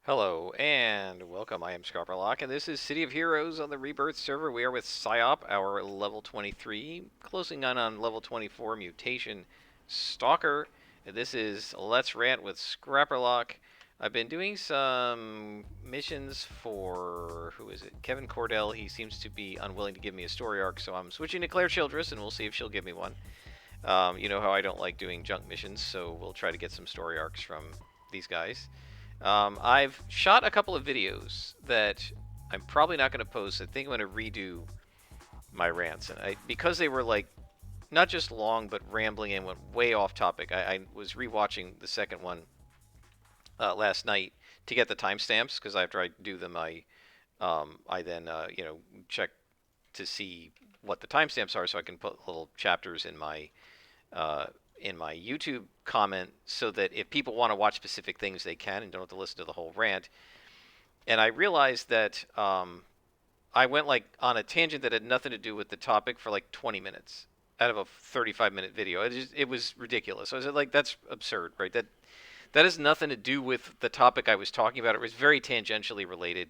Hello and welcome. I am Scarperlock, and this is City of Heroes on the Rebirth server. We are with Psyop, our level 23, closing on level 24 Mutation Stalker. And this is Let's Rant with Scrapperlock. I've been doing some missions for, who is it? Kevin Cordell. He seems to be unwilling to give me a story arc, so I'm switching to Claire Childress, and we'll see if she'll give me one. You know how I don't like doing junk missions, so we'll try to get some story arcs from these guys. I've shot a couple of videos that I'm probably not going to post. I think I'm going to redo my rants, and because they were like not just long but rambling and went way off topic. I was rewatching the second one last night to get the timestamps because after I do them, I then check to see what the timestamps are so I can put little chapters uh, in my YouTube comment so that if people want to watch specific things, they can and don't have to listen to the whole rant. And I realized that I went like on a tangent that had nothing to do with the topic for like 20 minutes out of a 35-minute video. It was ridiculous. I was like, that's absurd, right? That has nothing to do with the topic I was talking about. It was very tangentially related.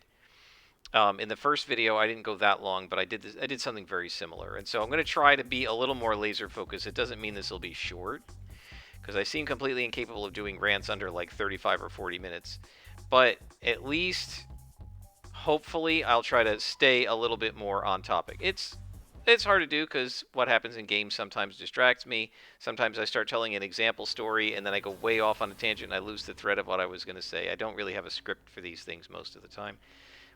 In the first video, I didn't go that long, but I did something very similar. And so I'm going to try to be a little more laser focused. It doesn't mean this will be short, because I seem completely incapable of doing rants under like 35 or 40 minutes. But at least, hopefully, I'll try to stay a little bit more on topic. It's hard to do because what happens in games sometimes distracts me. Sometimes I start telling an example story and then I go way off on a tangent and I lose the thread of what I was going to say. I don't really have a script for these things most of the time,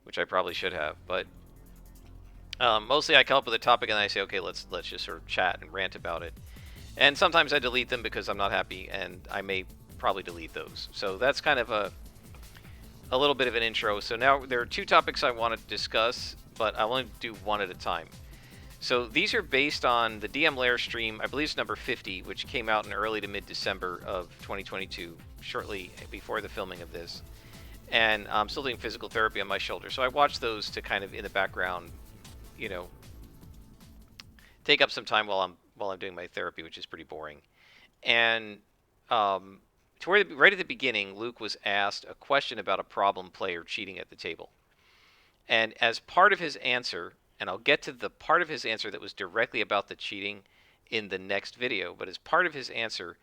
which I probably should have. But mostly I come up with a topic and I say, okay, let's just sort of chat and rant about it. And sometimes I delete them because I'm not happy, and I may probably delete those. So that's kind of a little bit of an intro. So now there are two topics I want to discuss, but I'll only do one at a time. So these are based on the DM Lair stream, I believe it's number 50, which came out in early to mid-December of 2022, shortly before the filming of this. And I'm still doing physical therapy on my shoulder, so I watch those to kind of in the background, you know, take up some time while I'm doing my therapy, which is pretty boring. And right at the beginning, Luke was asked a question about a problem player cheating at the table. And as part of his answer, and I'll get to the part of his answer that was directly about the cheating in the next video, but as part of his answer,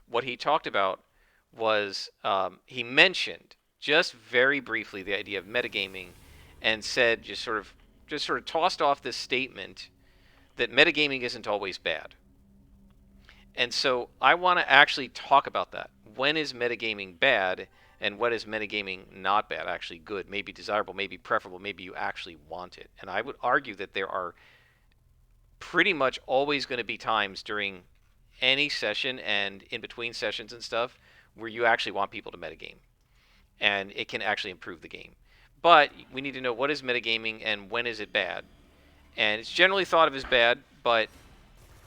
what he talked about was he mentioned just very briefly the idea of metagaming and said just sort of tossed off this statement that metagaming isn't always bad. And so I want to actually talk about that. When is metagaming bad and what is metagaming not bad? Actually good, maybe desirable, maybe preferable, maybe you actually want it. And I would argue that there are pretty much always going to be times during any session and in between sessions and stuff where you actually want people to metagame. And it can actually improve the game. But we need to know what is metagaming and when is it bad. And it's generally thought of as bad, but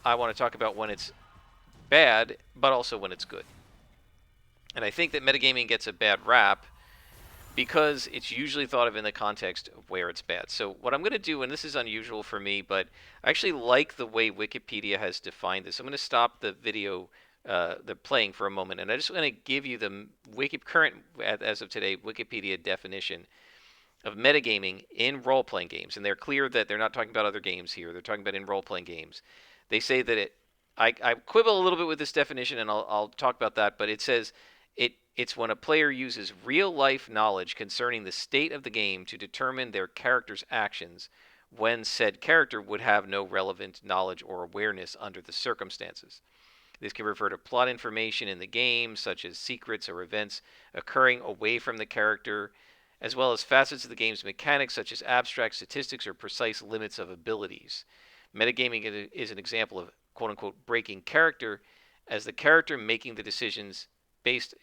I want to talk about when it's bad, but also when it's good. And I think that metagaming gets a bad rap because it's usually thought of in the context of where it's bad. So what I'm going to do, and this is unusual for me, but I actually like the way Wikipedia has defined this. I'm going to stop the video, the playing for a moment, and I just want to give you the current, as of today, Wikipedia definition of metagaming in role-playing games. And they're clear that they're not talking about other games here. They're talking about in role-playing games. They say that I quibble a little bit with this definition, and I'll talk about that, but it says it's when a player uses real-life knowledge concerning the state of the game to determine their character's actions when said character would have no relevant knowledge or awareness under the circumstances. This can refer to plot information in the game, such as secrets or events occurring away from the character, as well as facets of the game's mechanics, such as abstract statistics or precise limits of abilities. Metagaming is an example of quote-unquote breaking character, as the character making decisions based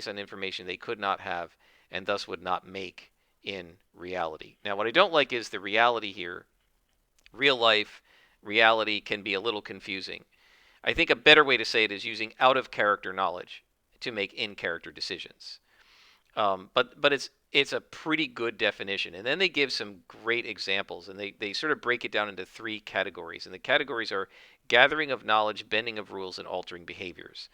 on information they could not have and thus would not make in reality. Now, what I don't like is the reality here. Real life reality can be a little confusing. I think a better way to say it is using out of character knowledge to make in character decisions. But it's a pretty good definition. And then they give some great examples, and they sort of break it down into three categories. And the categories are gathering of knowledge, bending of rules, and altering behaviors.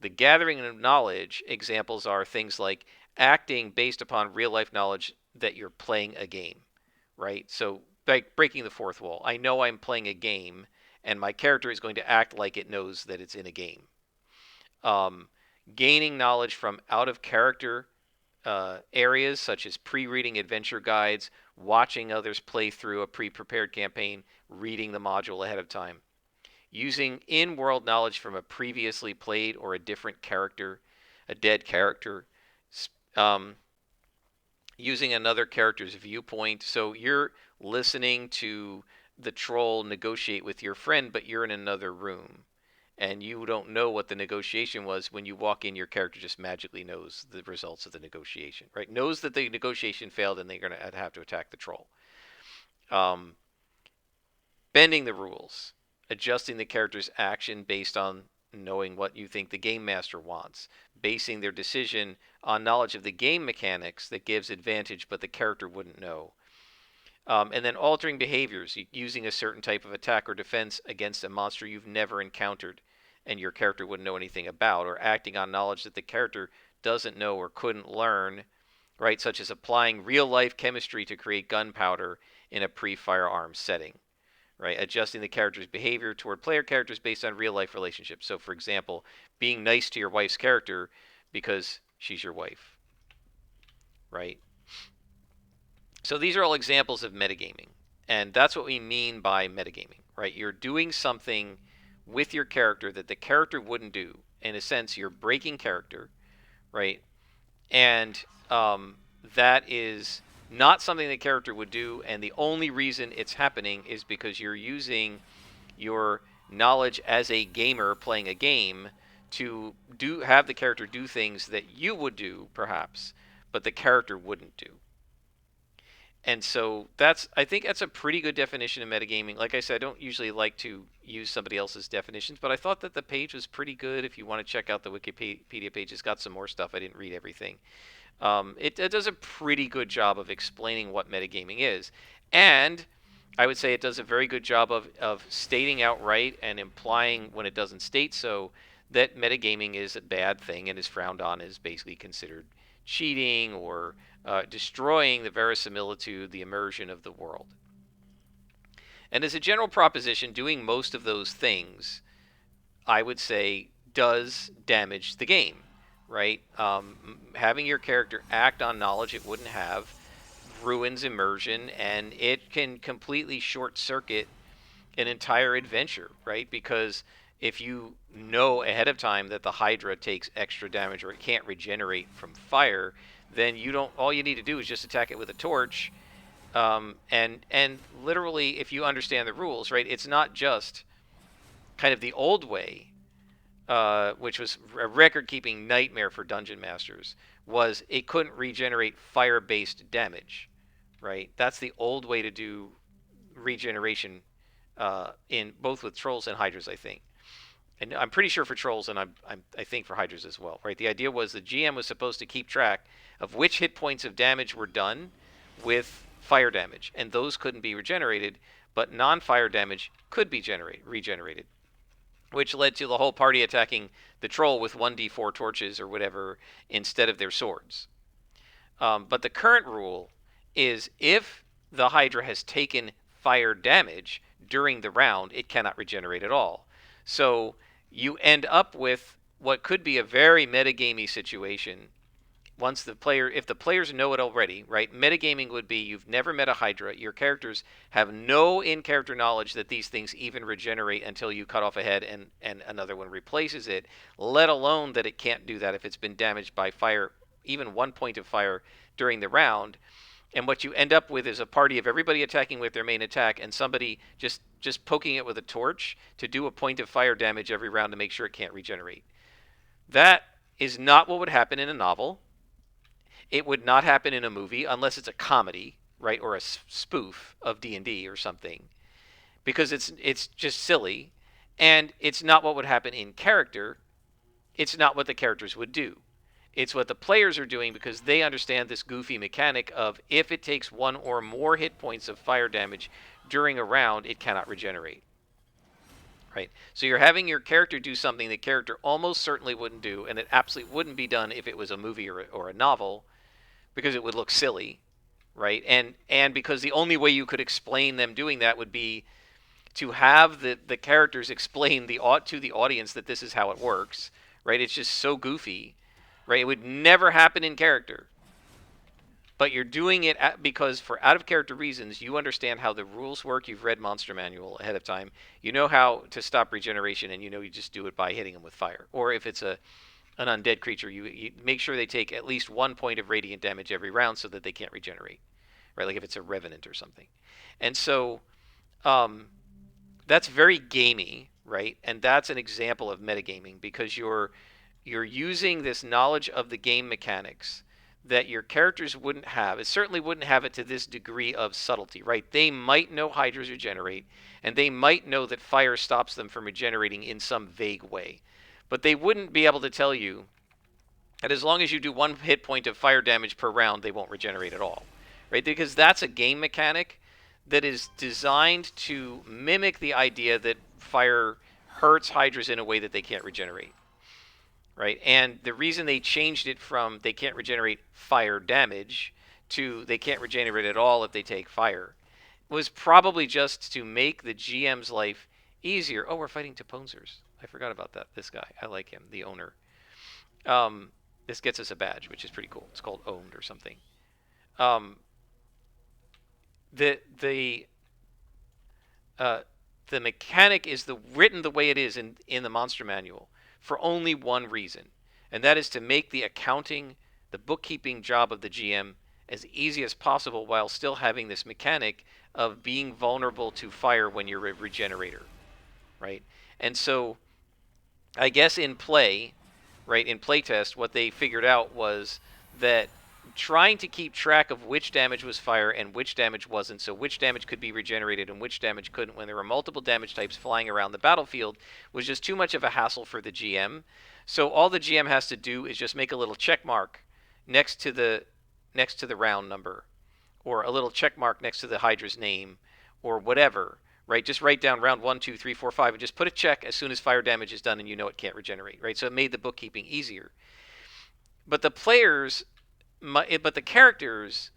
The gathering of knowledge examples are things like acting based upon real life knowledge that you're playing a game, right? So, like breaking the fourth wall. I know I'm playing a game, and my character is going to act like it knows that it's in a game. Um, Gaining knowledge from out of character areas such as pre-reading adventure guides, watching others play through a pre-prepared campaign, reading the module ahead of time, using in-world knowledge from a previously played or a different character, a dead character, um, using another character's viewpoint. So you're listening to the troll negotiate with your friend, but you're in another room. And you don't know what the negotiation was. When you walk in, your character just magically knows the results of the negotiation, right? Knows that the negotiation failed and they're going to have to attack the troll. Um, Bending the rules, adjusting the character's action based on knowing what you think the game master wants, basing their decision on knowledge of the game mechanics that gives advantage but the character wouldn't know. And then altering behaviors, using a certain type of attack or defense against a monster you've never encountered and your character wouldn't know anything about, or acting on knowledge that the character doesn't know or couldn't learn, right? Such as applying real life chemistry to create gunpowder in a pre firearms setting, right? Adjusting the character's behavior toward player characters based on real life relationships. So, for example, being nice to your wife's character because she's your wife, right? So these are all examples of metagaming. And that's what we mean by metagaming, right? You're doing something with your character that the character wouldn't do. In a sense, you're breaking character, right? And that is not something the character would do. And the only reason it's happening is because you're using your knowledge as a gamer playing a game to have the character do things that you would do, perhaps, but the character wouldn't do. And so I think that's a pretty good definition of metagaming. Like I said, I don't usually like to use somebody else's definitions, but I thought that the page was pretty good. If you want to check out the Wikipedia page, it's got some more stuff. I didn't read everything. It does a pretty good job of explaining what metagaming is. And I would say it does a very good job of stating outright and implying when it doesn't state so that metagaming is a bad thing and is frowned on, is basically considered cheating or destroying the verisimilitude, the immersion of the world. And as a general proposition, doing most of those things, I would say, does damage the game, right? Having your character act on knowledge it wouldn't have ruins immersion, and it can completely short circuit an entire adventure, right? Because if you know ahead of time that the hydra takes extra damage or it can't regenerate from fire, then you don't. All you need to do is just attack it with a torch, and literally, if you understand the rules, right, it's not just kind of the old way, which was a record-keeping nightmare for dungeon masters. Was it couldn't regenerate fire-based damage, right? That's the old way to do regeneration in both with trolls and hydras, I think. And I'm pretty sure for trolls, and I think for hydras as well, right? The idea was the GM was supposed to keep track of which hit points of damage were done with fire damage, and those couldn't be regenerated, but non-fire damage could be regenerated, which led to the whole party attacking the troll with 1d4 torches or whatever instead of their swords. But the current rule is if the hydra has taken fire damage during the round, it cannot regenerate at all. So you end up with what could be a very metagamey situation. If the players know it already, right? Metagaming would be you've never met a hydra. Your characters have no in-character knowledge that these things even regenerate until you cut off a head and another one replaces it, let alone that it can't do that if it's been damaged by fire, even 1 point of fire during the round. And what you end up with is a party of everybody attacking with their main attack and somebody just poking it with a torch to do a point of fire damage every round to make sure it can't regenerate. That is not what would happen in a novel. It would not happen in a movie unless it's a comedy, right, or a spoof of D&D or something, because it's just silly, and it's not what would happen in character. It's not what the characters would do. It's what the players are doing because they understand this goofy mechanic of if it takes one or more hit points of fire damage during a round, it cannot regenerate. right? So you're having your character do something the character almost certainly wouldn't do, and it absolutely wouldn't be done if it was a movie or a novel, because it would look silly, right? And because the only way you could explain them doing that would be to have the characters explain to the audience that this is how it works, right? It's just so goofy, right? It would never happen in character, but you're doing it because for out of character reasons, you understand how the rules work. You've read Monster Manual ahead of time. You know how to stop regeneration, and you just do it by hitting them with fire. Or if it's an undead creature, you make sure they take at least 1 point of radiant damage every round so that they can't regenerate, right? Like if it's a revenant or something. And so um, that's very gamey, right? And that's an example of metagaming, because you're using this knowledge of the game mechanics that your characters wouldn't have. It certainly wouldn't have it to this degree of subtlety, right? They might know hydras regenerate, and they might know that fire stops them from regenerating in some vague way. But they wouldn't be able to tell you that as long as you do 1 hit point of fire damage per round, they won't regenerate at all, right? Because that's a game mechanic that is designed to mimic the idea that fire hurts hydras in a way that they can't regenerate, right? And the reason they changed it from they can't regenerate fire damage to they can't regenerate at all if they take fire was probably just to make the GM's life easier. Oh, we're fighting Taponzers. I forgot about that. This guy, I like him, the owner. Um, this gets us a badge, which is pretty cool. It's called Owned or something. Um, the the uh, the mechanic is written the way it is in the monster manual for only one reason, and that is to make the accounting, the bookkeeping job of the GM as easy as possible, while still having this mechanic of being vulnerable to fire when you're a regenerator, right? And so, I guess in play, right, in playtest, what they figured out was that trying to keep track of which damage was fire and which damage wasn't, so which damage could be regenerated and which damage couldn't when there were multiple damage types flying around the battlefield, was just too much of a hassle for the GM. So all the GM has to do is just make a little check mark next to the round number, or a little check mark next to the hydra's name, or whatever, right? Just write down round 1, 2, 3, 4, 5, and just put a check as soon as fire damage is done, and you know it can't regenerate, right? So it made the bookkeeping easier. But the characters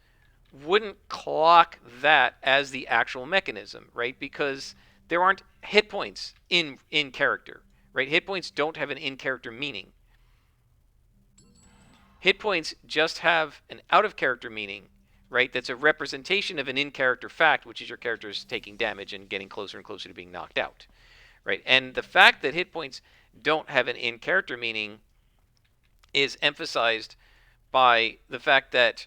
wouldn't clock that as the actual mechanism, right? Because there aren't hit points in character, right? Hit points don't have an in character meaning. Hit points just have an out of character meaning, right? That's a representation of an in character fact, which is your characters taking damage and getting closer and closer to being knocked out, right? And the fact that hit points don't have an in character meaning is emphasized by the fact that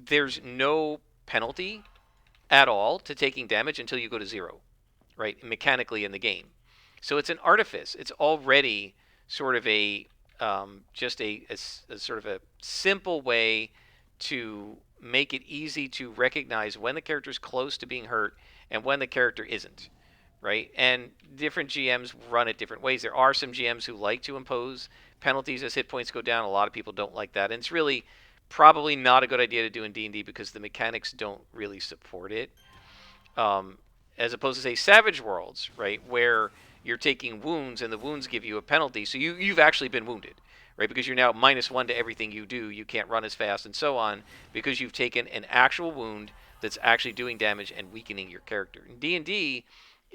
there's no penalty at all to taking damage until you go to 0, right? Mechanically in the game. So it's an artifice. It's already sort of just a sort of a simple way to make it easy to recognize when the character is close to being hurt and when the character isn't, right? And different GMs run it different ways. There are some GMs who like to impose penalties as hit points go down. A lot of people don't like that, and it's really probably not a good idea to do in D&D because the mechanics don't really support it. As opposed to, say, Savage Worlds, right, where you're taking wounds and the wounds give you a penalty, so you've actually been wounded, right, because you're now -1 to everything you do. You can't run as fast and so on because you've taken an actual wound that's actually doing damage and weakening your character. In D&D,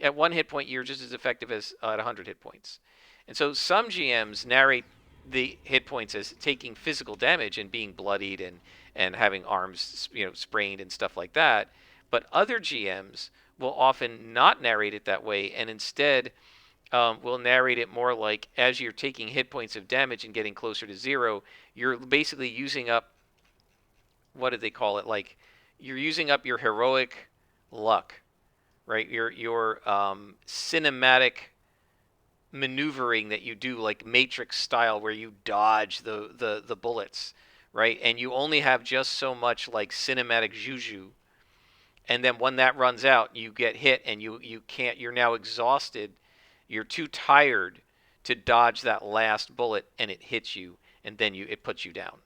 at 1 hit point, you're just as effective as at 100 hit points. And so some GMs narrate the hit points as taking physical damage and being bloodied and having arms sprained and stuff like that. But other GMs will often not narrate it that way, and instead will narrate it more like as you're taking hit points of damage and getting closer to 0, you're basically using up, what did they call it? Like, you're using up your heroic luck, right? Your cinematic maneuvering that you do, like Matrix style, where you dodge the bullets, right? And you only have just so much like cinematic juju, and then when that runs out, you get hit, and you can't. You're now exhausted. You're too tired to dodge that last bullet, and it hits you, and then it puts you down,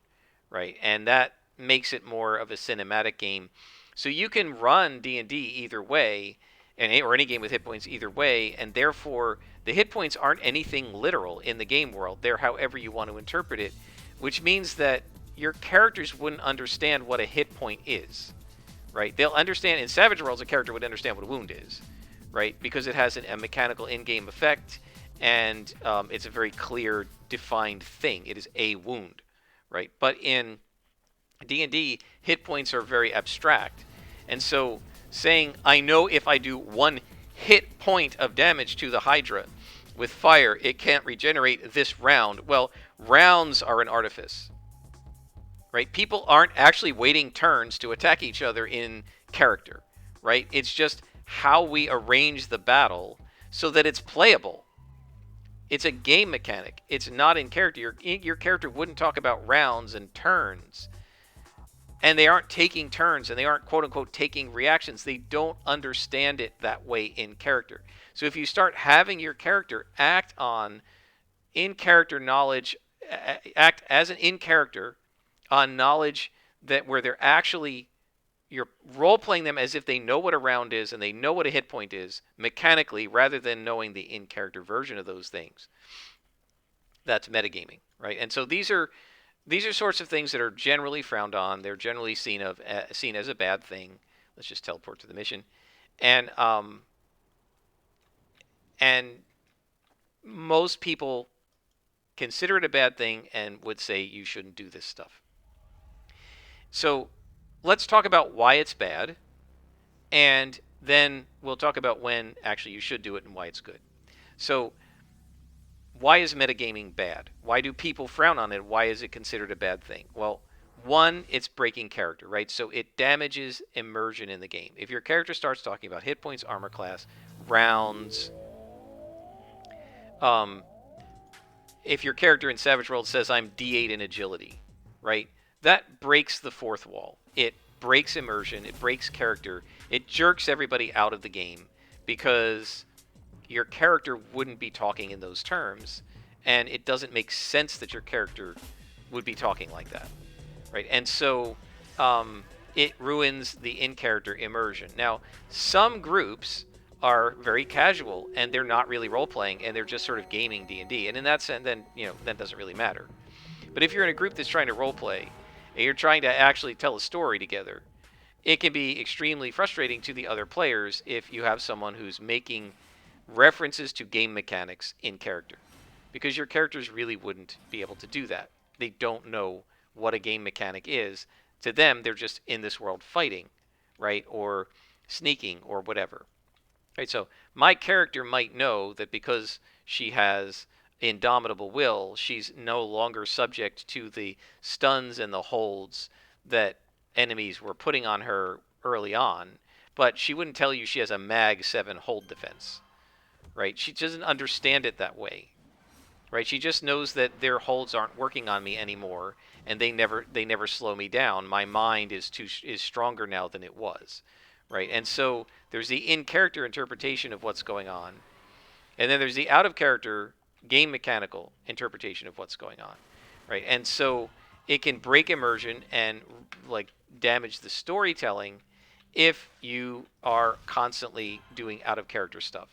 right? And that makes it more of a cinematic game. So you can run D&D either way, or any game with hit points either way, and therefore the hit points aren't anything literal in the game world. They're however you want to interpret it, which means that your characters wouldn't understand what a hit point is, right? They'll understand, in Savage Worlds, a character would understand what a wound is, right? Because it has a mechanical in-game effect, and it's a very clear, defined thing. It is a wound, right? But in D&D, hit points are very abstract. And so saying, I know if I do 1 hit point of damage to the Hydra with fire, it can't regenerate this round. Well, rounds are an artifice, right? People aren't actually waiting turns to attack each other in character, right? It's just how we arrange the battle so that it's playable. It's a game mechanic. It's not in character. Your character wouldn't talk about rounds and turns. And they aren't taking turns, and they aren't, quote-unquote, taking reactions. They don't understand it that way in character. So if you start having your character act on in-character knowledge, act as an in-character on knowledge that where they're actually, you're role-playing them as if they know what a round is and they know what a hit point is mechanically, rather than knowing the in-character version of those things. That's metagaming, right? And so these are sorts of things that are generally frowned on. They're generally seen as a bad thing. Let's just teleport to the mission, and most people consider it a bad thing and would say you shouldn't do this stuff. So let's talk about why it's bad, and then we'll talk about when actually you should do it and why it's good. So why is metagaming bad? Why do people frown on it? Why is it considered a bad thing? Well, one, it's breaking character, right? So it damages immersion in the game. If your character starts talking about hit points, armor class, rounds, if your character in Savage World says, I'm D8 in agility, right? That breaks the fourth wall. It breaks immersion. It breaks character. It jerks everybody out of the game because your character wouldn't be talking in those terms, and it doesn't make sense that your character would be talking like that, right? And so it ruins the in-character immersion. Now, some groups are very casual, and they're not really role-playing, and they're just sort of gaming D&D, and in that sense, then, that doesn't really matter. But if you're in a group that's trying to role-play, and you're trying to actually tell a story together, it can be extremely frustrating to the other players if you have someone who's making references to game mechanics in character, because your characters really wouldn't be able to do that. They don't know what a game mechanic is. To them, they're just in this world fighting, right? Or sneaking or whatever. Right? So my character might know that because she has indomitable will, she's no longer subject to the stuns and the holds that enemies were putting on her early on, but she wouldn't tell you she has a Mag 7 hold defense. Right? She doesn't understand it that way. Right? She just knows that their holds aren't working on me anymore, and they never slow me down. My mind is stronger now than it was. Right? And so there's the in-character interpretation of what's going on, and then there's the out-of-character game mechanical interpretation of what's going on. Right? And so it can break immersion and damage the storytelling if you are constantly doing out-of-character stuff.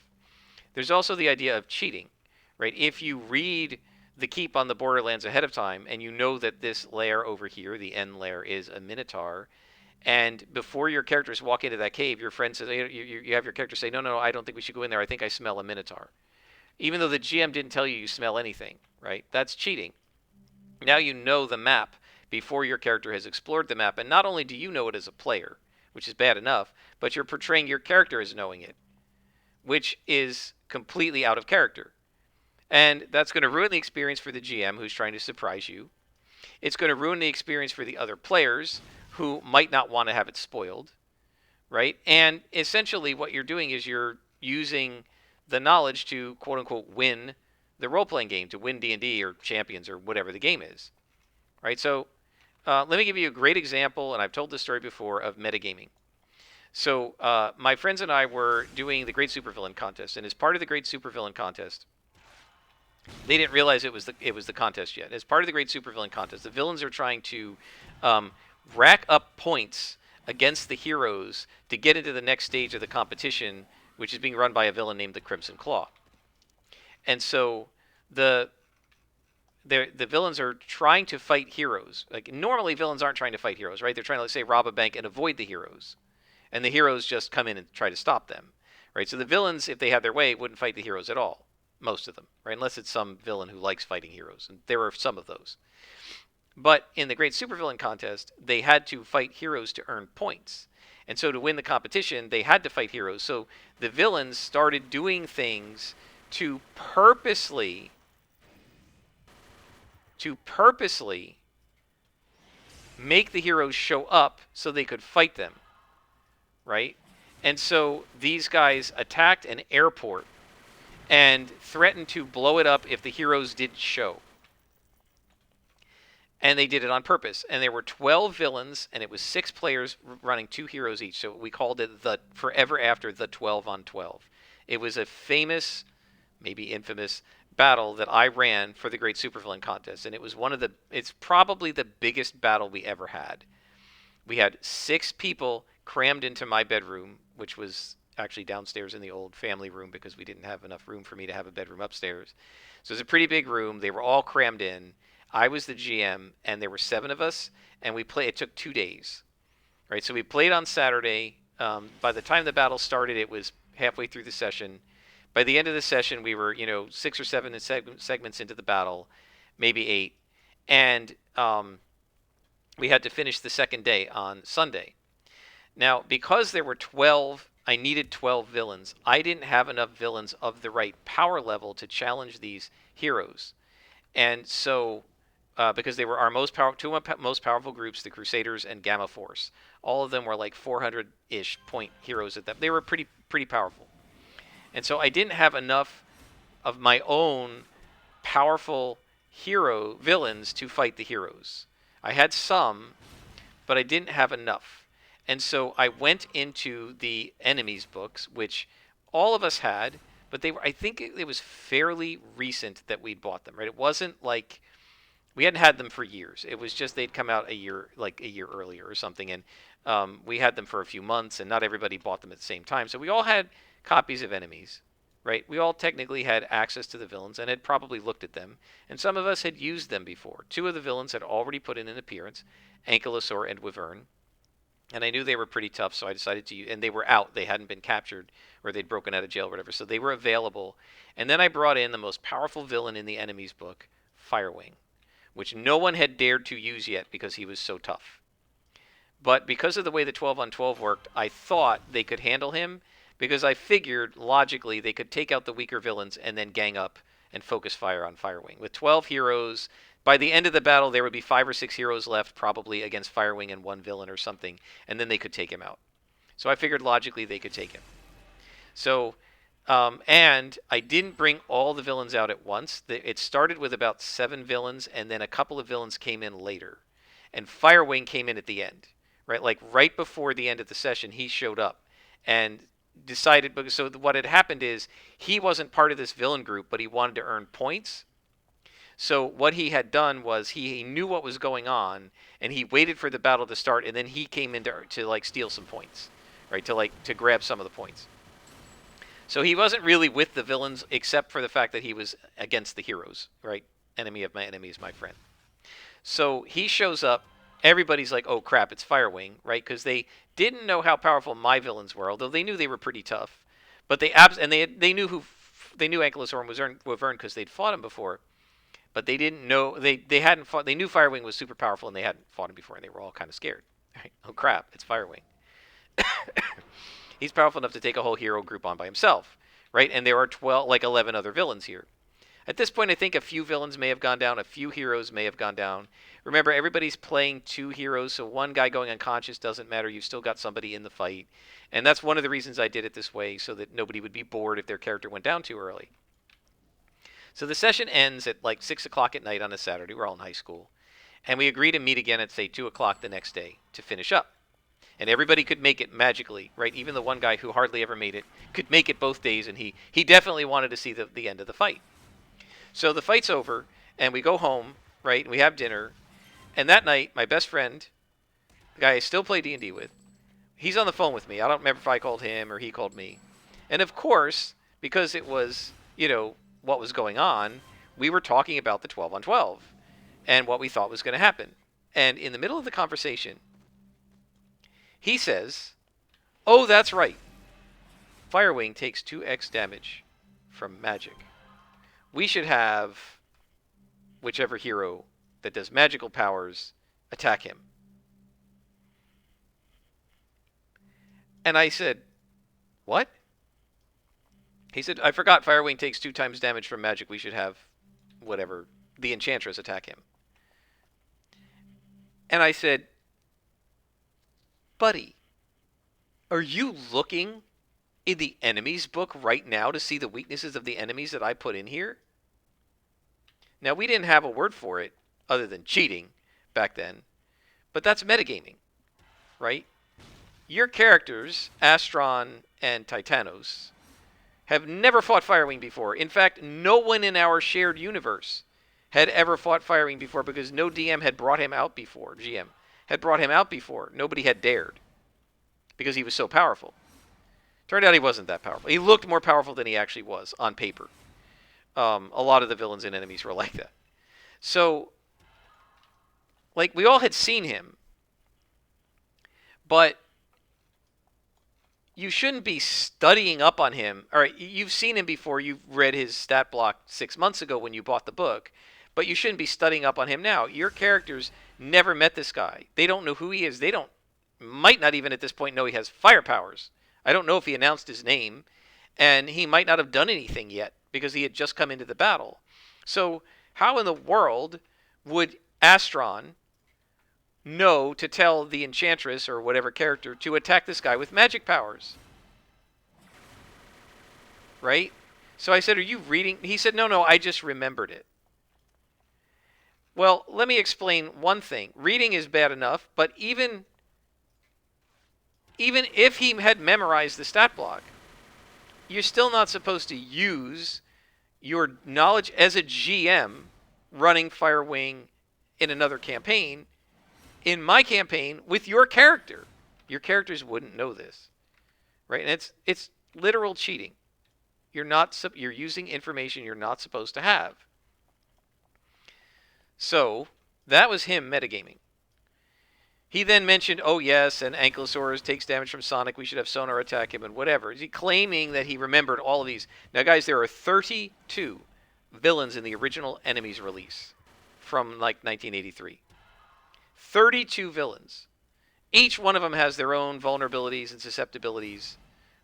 There's also the idea of cheating, right? If you read the keep on the Borderlands ahead of time, and you know that this lair over here, the N lair, is a Minotaur, and before your characters walk into that cave, your friend says, you have your character say, no, I don't think we should go in there. I think I smell a Minotaur. Even though the GM didn't tell you smell anything, right? That's cheating. Now you know the map before your character has explored the map, and not only do you know it as a player, which is bad enough, but you're portraying your character as knowing it, which is completely out of character. And that's going to ruin the experience for the GM who's trying to surprise you. It's going to ruin the experience for the other players who might not want to have it spoiled, right? And essentially what you're doing is you're using the knowledge to, quote unquote, win the role-playing game, to win D&D or Champions or whatever the game is, right? So let me give you a great example, and I've told this story before, of metagaming. So my friends and I were doing the Great Supervillain Contest, and as part of the Great Supervillain Contest, they didn't realize it was the contest yet. As part of the Great Supervillain Contest, the villains are trying to rack up points against the heroes to get into the next stage of the competition which is being run by a villain named the Crimson Claw. And so the villains are trying to fight heroes. Like, normally villains aren't trying to fight heroes, right? They're trying to, let's say, rob a bank and avoid the heroes. And the heroes just come in and try to stop them, right? So the villains, if they had their way, wouldn't fight the heroes at all. Most of them, right? Unless it's some villain who likes fighting heroes. And there are some of those. But in the Great Supervillain Contest, they had to fight heroes to earn points. And so to win the competition, they had to fight heroes. So the villains started doing things to purposely make the heroes show up so they could fight them, right? And so these guys attacked an airport and threatened to blow it up if the heroes didn't show. And they did it on purpose. And there were 12 villains, and it was 6 players running 2 heroes each. So we called it the forever after the 12 on 12. It was a famous, maybe infamous, battle that I ran for the Great Supervillain Contest. And it was it's probably the biggest battle we ever had. We had 6 people crammed into my bedroom, which was actually downstairs in the old family room because we didn't have enough room for me to have a bedroom upstairs. So it was a pretty big room. They were all crammed in. I was the GM, and there were 7 of us, and it took 2 days, right? So we played on Saturday. By the time the battle started, it was halfway through the session. By the end of the session, we were, 6 or 7 segments into the battle, maybe 8, and we had to finish the second day on Sunday. Now, because there were 12, I needed 12 villains. I didn't have enough villains of the right power level to challenge these heroes. And so, because they were our two most powerful groups, the Crusaders and Gamma Force. All of them were like 400-ish point heroes at that. They were pretty powerful. And so I didn't have enough of my own powerful villains to fight the heroes. I had some, but I didn't have enough. And so I went into the enemies books, which all of us had, but I think it was fairly recent that we bought them, right? It wasn't like we hadn't had them for years. It was just they'd come out a year earlier or something, and we had them for a few months, and not everybody bought them at the same time. So we all had copies of enemies, right? We all technically had access to the villains and had probably looked at them, and some of us had used them before. 2 of the villains had already put in an appearance, Ankylosaur and Wyvern. And I knew they were pretty tough, so I decided to use, and they were out. They hadn't been captured, or they'd broken out of jail or whatever, so they were available. And then I brought in the most powerful villain in the enemies book, Firewing, which no one had dared to use yet because he was so tough. But because of the way the 12 on 12 worked, I thought they could handle him, because I figured, logically, they could take out the weaker villains and then gang up and focus fire on Firewing. With 12 heroes, by the end of the battle, there would be 5 or 6 heroes left, probably against Firewing and 1 villain or something, and then they could take him out. So I figured logically they could take him. So, and I didn't bring all the villains out at once. It started with about 7 villains, and then a couple of villains came in later. And Firewing came in at the end, right? Like right before the end of the session, he showed up and decided, so what had happened is he wasn't part of this villain group, but he wanted to earn points. So what he had done was he knew what was going on, and he waited for the battle to start, and then he came in to like steal some points, right? To grab some of the points. So he wasn't really with the villains, except for the fact that he was against the heroes, right? Enemy of my enemy is my friend. So he shows up. Everybody's like, "Oh crap, it's Firewing," right? Because they didn't know how powerful my villains were, although they knew they were pretty tough. But they knew Ankylosaur and Wyvern because they'd fought him before. But they didn't know, they hadn't fought, they knew Firewing was super powerful and they hadn't fought him before, and they were all kind of scared. Right? Oh crap, it's Firewing. He's powerful enough to take a whole hero group on by himself, right? And there are 11 other villains here. At this point, I think a few villains may have gone down, a few heroes may have gone down. Remember, everybody's playing 2 heroes, so one guy going unconscious doesn't matter. You've still got somebody in the fight. And that's one of the reasons I did it this way, so that nobody would be bored if their character went down too early. So the session ends at like 6 o'clock at night on a Saturday. We're all in high school. And we agree to meet again at, say, 2 o'clock the next day to finish up. And everybody could make it magically, right? Even the one guy who hardly ever made it could make it both days, and he definitely wanted to see the end of the fight. So the fight's over, and we go home, right? And we have dinner. And that night, my best friend, the guy I still play D&D with, he's on the phone with me. I don't remember if I called him or he called me. And of course, because it was, what was going on, we were talking about the 12 on 12 and what we thought was going to happen. And in the middle of the conversation, he says, "Oh, that's right. Firewing takes 2x damage from magic. We should have whichever hero that does magical powers attack him." And I said, "What?" He said, "I forgot Firewing takes 2 times damage from magic. We should have whatever, the Enchantress attack him." And I said, "Buddy, are you looking in the enemies book right now to see the weaknesses of the enemies that I put in here?" Now, we didn't have a word for it other than cheating back then, but that's metagaming, right? Your characters, Acheron and Titanos, have never fought Firewing before. In fact, no one in our shared universe had ever fought Firewing before because no DM had brought him out before. GM had brought him out before. Nobody had dared because he was so powerful. Turned out he wasn't that powerful. He looked more powerful than he actually was on paper. A lot of the villains and enemies were like that. So, like, we all had seen him, but you shouldn't be studying up on him. All right, you've seen him before. You've read his stat block 6 months ago when you bought the book, but you shouldn't be studying up on him now. Your characters never met this guy. They don't know who he is. They might not even at this point know he has fire powers. I don't know if he announced his name, and he might not have done anything yet because he had just come into the battle. So how in the world would Acheron know to tell the Enchantress or whatever character to attack this guy with magic powers? Right? So I said, "Are you reading?" He said, no, I just remembered it." Well, let me explain one thing. Reading is bad enough, but even if he had memorized the stat block, you're still not supposed to use your knowledge as a GM running Firewing in another campaign, in my campaign, with your character. Your characters wouldn't know this, right? And it's literal cheating. You're using information you're not supposed to have. So that was him metagaming. He then mentioned, "Oh yes, and Ankylosaurus takes damage from Sonic. We should have Sonar attack him," and whatever. Is he claiming that he remembered all of these? Now, guys, there are 32 villains in the original Enemies release from like 1983. 32 villains. Each one of them has their own vulnerabilities and susceptibilities,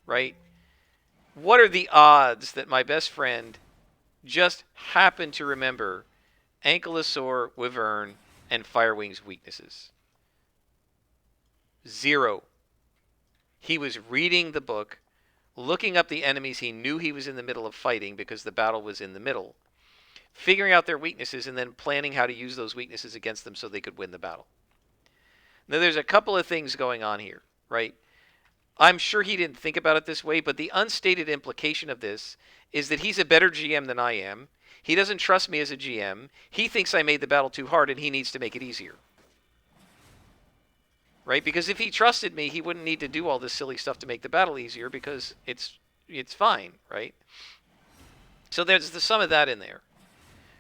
right? What are the odds that my best friend just happened to remember Ankylosaur, Wyvern, and Firewing's weaknesses? 0. He was reading the book, looking up the enemies he knew he was in the middle of fighting because the battle was in the middle, figuring out their weaknesses, and then planning how to use those weaknesses against them so they could win the battle. Now, there's a couple of things going on here, right? I'm sure he didn't think about it this way, but the unstated implication of this is that he's a better GM than I am. He doesn't trust me as a GM. He thinks I made the battle too hard, and he needs to make it easier. Right? Because if he trusted me, he wouldn't need to do all this silly stuff to make the battle easier because it's fine, right? So there's some of that in there.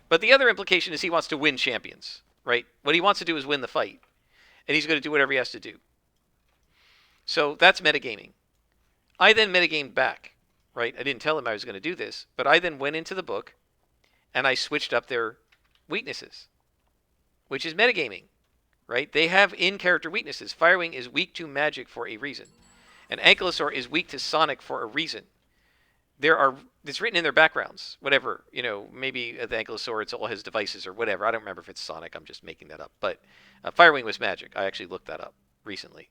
But the other implication is he wants to win champions, right? What he wants to do is win the fight. And he's going to do whatever he has to do. So that's metagaming. I then metagamed back, right? I didn't tell him I was going to do this, but I then went into the book and I switched up their weaknesses, which is metagaming, right? They have in-character weaknesses. Firewing is weak to magic for a reason. And Ankylosaur is weak to Sonic for a reason. It's written in their backgrounds, whatever, maybe the Ankylosaur, it's all his devices or whatever. I don't remember if it's Sonic. I'm just making that up. But Firewing was magic. I actually looked that up recently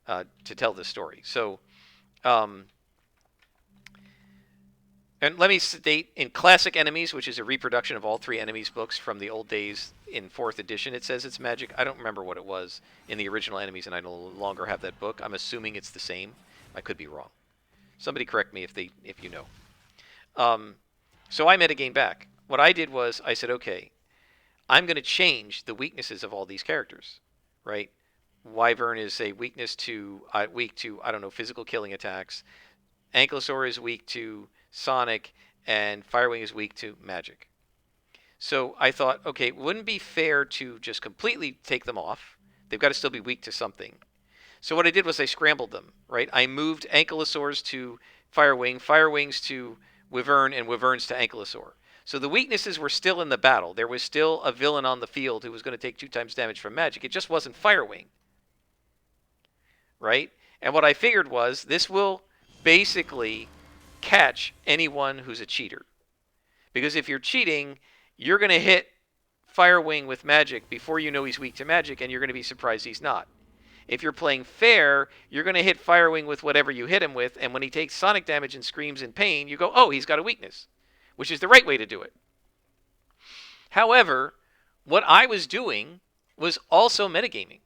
to tell this story. So, and let me state, in Classic Enemies, which is a reproduction of all 3 Enemies books from the old days in 4th edition, it says it's magic. I don't remember what it was in the original Enemies, and I no longer have that book. I'm assuming it's the same. I could be wrong. Somebody correct me if you know. So I metagame back. What I did was I said, okay, I'm going to change the weaknesses of all these characters, right? Wyvern is a weak to, I don't know, physical killing attacks. Ankylosaur is weak to Sonic, and Firewing is weak to Magic. So I thought, okay, it wouldn't be fair to just completely take them off. They've got to still be weak to something. So what I did was I scrambled them, right? I moved Ankylosaurs to Firewing, Firewings to Wyvern, and Wyverns to Ankylosaur. So the weaknesses were still in the battle. There was still a villain on the field who was going to take 2 times damage from magic. It just wasn't Firewing, right? And what I figured was this will basically catch anyone who's a cheater. Because if you're cheating, you're going to hit Firewing with magic before you know he's weak to magic, and you're going to be surprised he's not. If you're playing fair, you're going to hit Firewing with whatever you hit him with, and when he takes sonic damage and screams in pain, you go, oh, he's got a weakness, which is the right way to do it. However, what I was doing was also metagaming,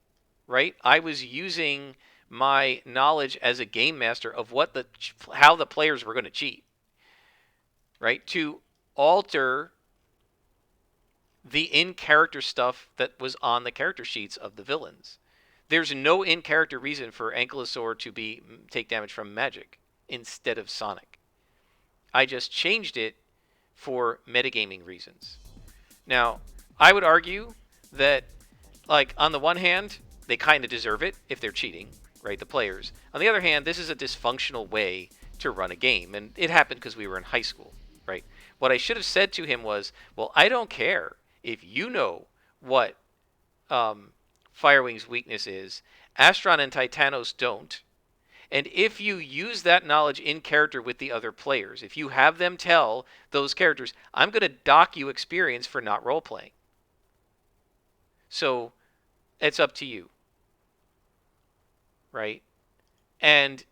right? I was using my knowledge as a game master of how the players were going to cheat, right? To alter the in-character stuff that was on the character sheets of the villains. There's no in-character reason for Ankylosaur to take damage from magic instead of Sonic. I just changed it for metagaming reasons. Now, I would argue that, like, on the one hand, they kind of deserve it if they're cheating, right, the players. On the other hand, this is a dysfunctional way to run a game, and it happened because we were in high school, right? What I should have said to him was, well, I don't care if you know what Firewing's weakness is. Acheron and Titanos don't. And if you use that knowledge in character with the other players, if you have them tell those characters, I'm going to dock you experience for not role-playing. So it's up to you, right? And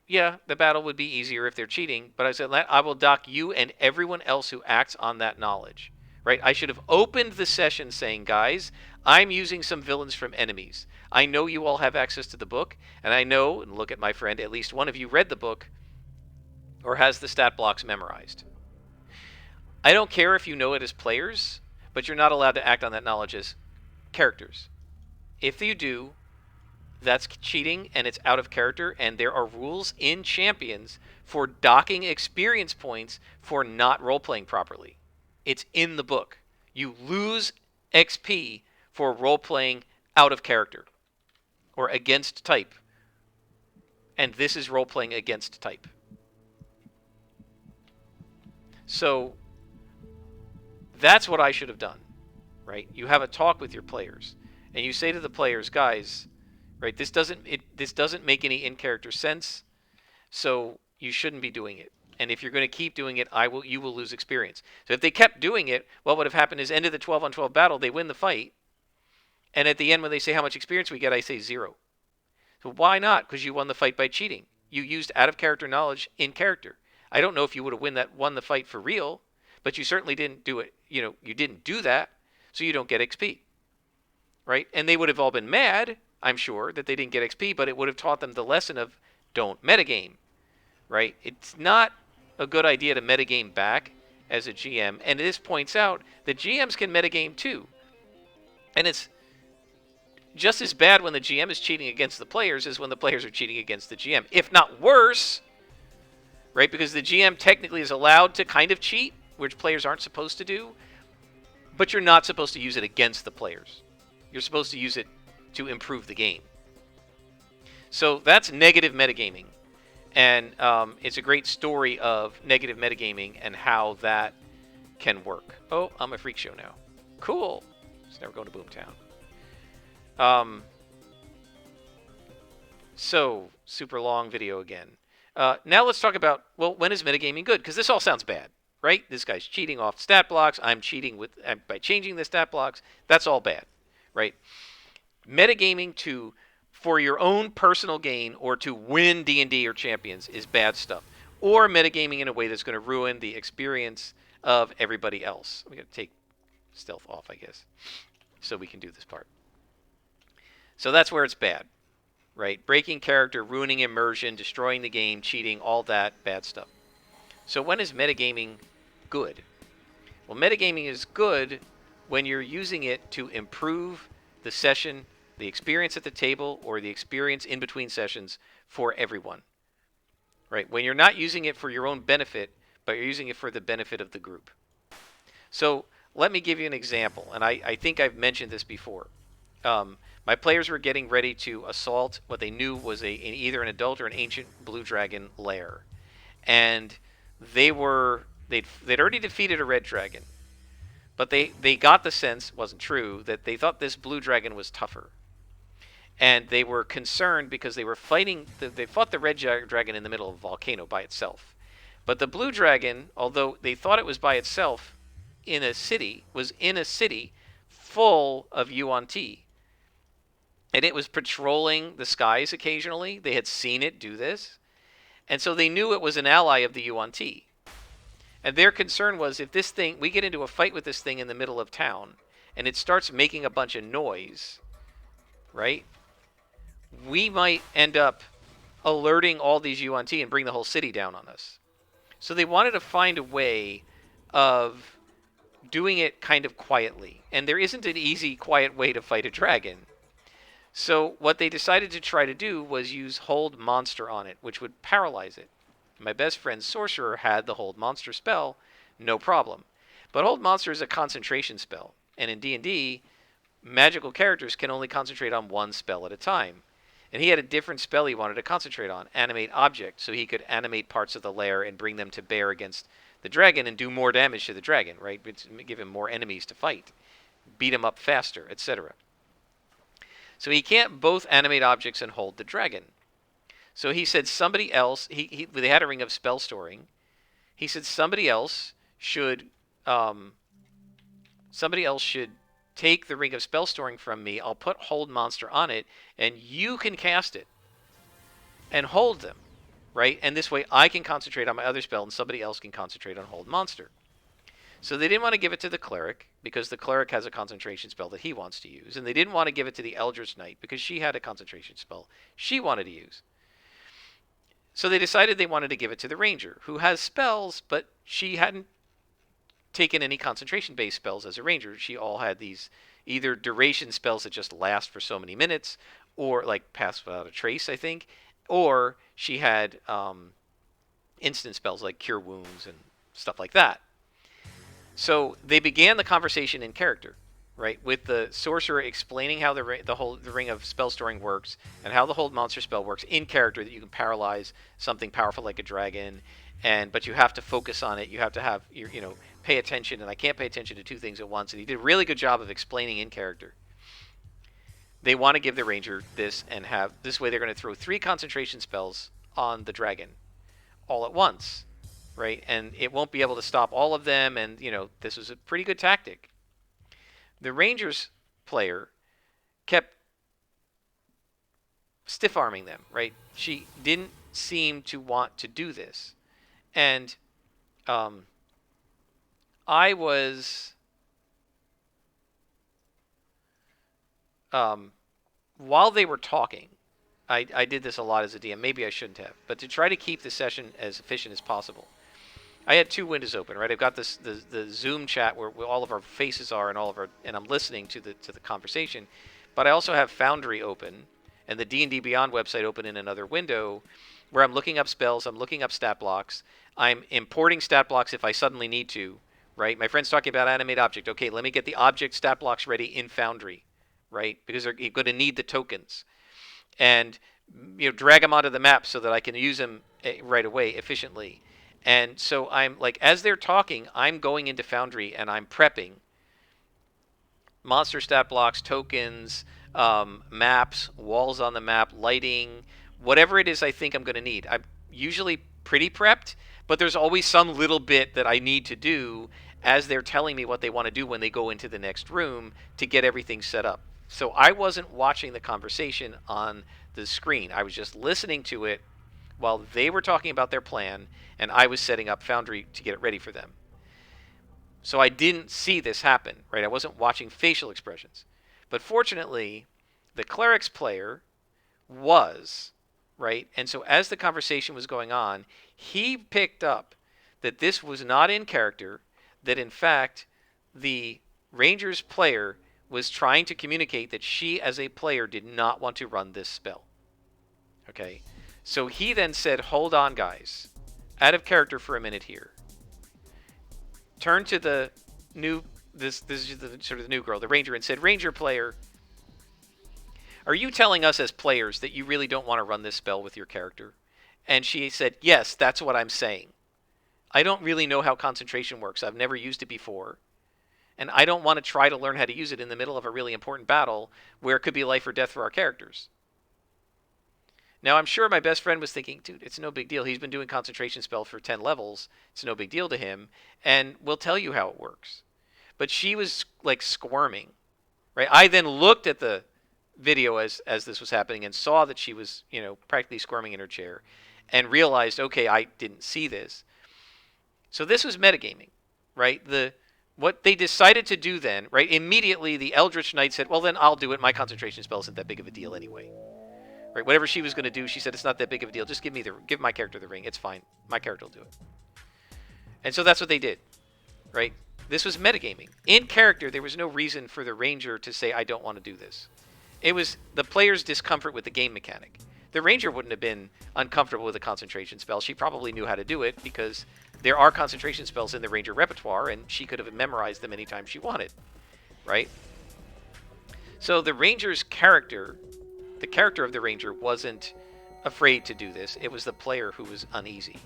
yeah, the battle would be easier if they're cheating, but I said, I will dock you and everyone else who acts on that knowledge, right? I should have opened the session saying, guys, I'm using some villains from enemies. I know you all have access to the book, and I know, and look at my friend, at least one of you read the book or has the stat blocks memorized. I don't care if you know it as players, but you're not allowed to act on that knowledge as characters. If you do, that's cheating and it's out of character, and there are rules in Champions for docking experience points for not role-playing properly. It's in the book. You lose XP for role-playing out of character or against type. And this is role-playing against type. So that's what I should have done, right? You have a talk with your players, and you say to the players, guys, right, this doesn't make any in-character sense, so you shouldn't be doing it. And if you're going to keep doing it, you will lose experience. So if they kept doing it, what would have happened is end of the 12-on-12 battle, they win the fight, and at the end when they say how much experience we get, I say 0. So why not? Because you won the fight by cheating. You used out-of-character knowledge in character. I don't know if you would have won the fight for real, but you certainly didn't do it. You didn't do that, so you don't get XP. Right? And they would have all been mad, I'm sure, that they didn't get XP, but it would have taught them the lesson of don't metagame. Right? It's not a good idea to metagame back as a GM, and this points out that GMs can metagame too. And it's just as bad when the GM is cheating against the players as when the players are cheating against the GM, if not worse, right? Because the GM technically is allowed to kind of cheat, which players aren't supposed to do, but you're not supposed to use it against the players. You're supposed to use it to improve the game. So that's negative metagaming. And it's a great story of negative metagaming and how that can work. Oh, I'm a freak show now. Cool. It's never going to Boomtown. So, super long video again. Now let's talk about, well, when is metagaming good? Because this all sounds bad, right? This guy's cheating off stat blocks. I'm cheating by changing the stat blocks. That's all bad, right? Metagaming for your own personal gain or to win D&D or Champions is bad stuff. Or metagaming in a way that's going to ruin the experience of everybody else. We're going to take stealth off, I guess, so we can do this part. So that's where it's bad, right? Breaking character, ruining immersion, destroying the game, cheating, all that bad stuff. So when is metagaming good? Well, metagaming is good when you're using it to improve the session, the experience at the table, or the experience in between sessions for everyone. right? When you're not using it for your own benefit, but you're using it for the benefit of the group. So let me give you an example, and I think I've mentioned this before. My players were getting ready to assault what they knew was either an adult or an ancient blue dragon lair, and they'd already defeated a red dragon, but they got the sense, wasn't true, that they thought this blue dragon was tougher, and they were concerned because they were fighting. They fought the red dragon in the middle of a volcano by itself, but the blue dragon, although they thought it was by itself was in a city full of Yuan-Ti. And it was patrolling the skies occasionally. They had seen it do this. And so they knew it was an ally of the Yuan-Ti. And their concern was, if we get into a fight with this thing in the middle of town, and it starts making a bunch of noise, right? We might end up alerting all these Yuan-Ti and bring the whole city down on us. So they wanted to find a way of doing it kind of quietly. And there isn't an easy, quiet way to fight a dragon. So what they decided to try to do was use Hold Monster on it, which would paralyze it. My best friend's sorcerer had the Hold Monster spell, no problem. But Hold Monster is a concentration spell. And in D&D, magical characters can only concentrate on one spell at a time. And he had a different spell he wanted to concentrate on, Animate Object, so he could animate parts of the lair and bring them to bear against the dragon and do more damage to the dragon, right? Give him more enemies to fight, beat him up faster, etc. So he can't both animate objects and hold the dragon. So he said somebody else, they had a ring of spell storing. He said somebody else should take the ring of spell storing from me. I'll put Hold Monster on it, and you can cast it and hold them. Right? And this way I can concentrate on my other spell and somebody else can concentrate on Hold Monster. So they didn't want to give it to the cleric because the cleric has a concentration spell that he wants to use. And they didn't want to give it to the Eldritch Knight because she had a concentration spell she wanted to use. So they decided they wanted to give it to the ranger, who has spells, but she hadn't taken any concentration-based spells as a ranger. She all had these either duration spells that just last for so many minutes, or like Pass Without a Trace, I think, or she had instant spells like Cure Wounds and stuff like that. So they began the conversation in character, right, with the sorcerer explaining how the ring of spell storing works and how the Hold Monster spell works in character, that you can paralyze something powerful like a dragon, but you have to focus on it. You have to have pay attention, and I can't pay attention to two things at once. And he did a really good job of explaining in character. They want to give the ranger this and have this way they're going to throw 3 concentration spells on the dragon all at once, right? And it won't be able to stop all of them, and this was a pretty good tactic. The ranger's player kept stiff-arming them, right? She didn't seem to want to do this. And I was while they were talking, I did this a lot as a DM. Maybe I shouldn't have, but to try to keep the session as efficient as possible, I had 2 windows open. Right, I've got the Zoom chat where all of our faces are and I'm listening to the conversation, but I also have Foundry open and the D&D Beyond website open in another window, where I'm looking up spells, I'm looking up stat blocks, I'm importing stat blocks if I suddenly need to. Right, my friend's talking about animate object. Okay, let me get the object stat blocks ready in Foundry. Right, because they're going to need the tokens, and drag them onto the map so that I can use them right away efficiently. And so I'm like, as they're talking, I'm going into Foundry and I'm prepping monster stat blocks, tokens, maps, walls on the map, lighting, whatever it is I think I'm going to need. I'm usually pretty prepped, but there's always some little bit that I need to do as they're telling me what they want to do when they go into the next room to get everything set up. So I wasn't watching the conversation on the screen. I was just listening to it while they were talking about their plan, and I was setting up Foundry to get it ready for them. So I didn't see this happen, right? I wasn't watching facial expressions. But fortunately, the cleric's player was, right? And so as the conversation was going on, he picked up that this was not in character, that in fact the Ranger's player was trying to communicate that she as a player did not want to run this spell. Okay? So he then said, hold on, guys. Out of character for a minute here. Turn to the new, this is the sort of the new girl, the ranger, and said, Ranger player, are you telling us as players that you really don't want to run this spell with your character? And she said, yes, that's what I'm saying. I don't really know how concentration works. I've never used it before. And I don't want to try to learn how to use it in the middle of a really important battle where it could be life or death for our characters. Now, I'm sure my best friend was thinking, dude, it's no big deal. He's been doing concentration spell for 10 levels. It's no big deal to him. And we'll tell you how it works. But she was like squirming, right? I then looked at the video as this was happening and saw that she was, practically squirming in her chair and realized, okay, I didn't see this. So this was metagaming, right? What they decided to do then, right? Immediately the Eldritch Knight said, well, then I'll do it. My concentration spell isn't that big of a deal anyway. Right? Whatever she was going to do, she said, it's not that big of a deal. Just give my character the ring. It's fine. My character will do it. And so that's what they did, right? This was metagaming. In character, there was no reason for the ranger to say, I don't want to do this. It was the player's discomfort with the game mechanic. The ranger wouldn't have been uncomfortable with a concentration spell. She probably knew how to do it because there are concentration spells in the ranger repertoire, and she could have memorized them anytime she wanted, right? So the ranger's character, the character of the ranger, wasn't afraid to do this. It was the player who was uneasy,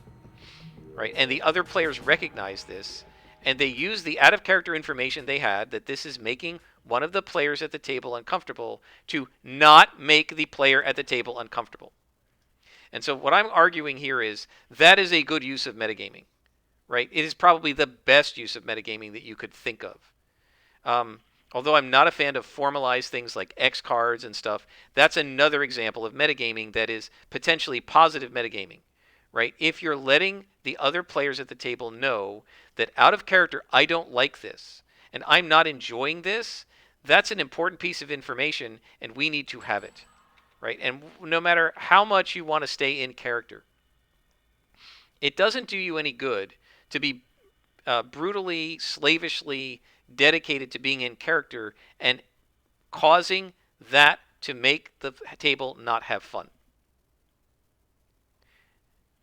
right? And the other players recognized this, and they used the out-of-character information they had that this is making one of the players at the table uncomfortable to not make the player at the table uncomfortable. And so what I'm arguing here is that is a good use of metagaming, right? It is probably the best use of metagaming that you could think of. Although I'm not a fan of formalized things like X cards and stuff, that's another example of metagaming that is potentially positive metagaming, right? If you're letting the other players at the table know that out of character, I don't like this, and I'm not enjoying this, that's an important piece of information, and we need to have it, right? And no matter how much you want to stay in character, it doesn't do you any good to be brutally, slavishly dedicated to being in character and causing that to make the table not have fun.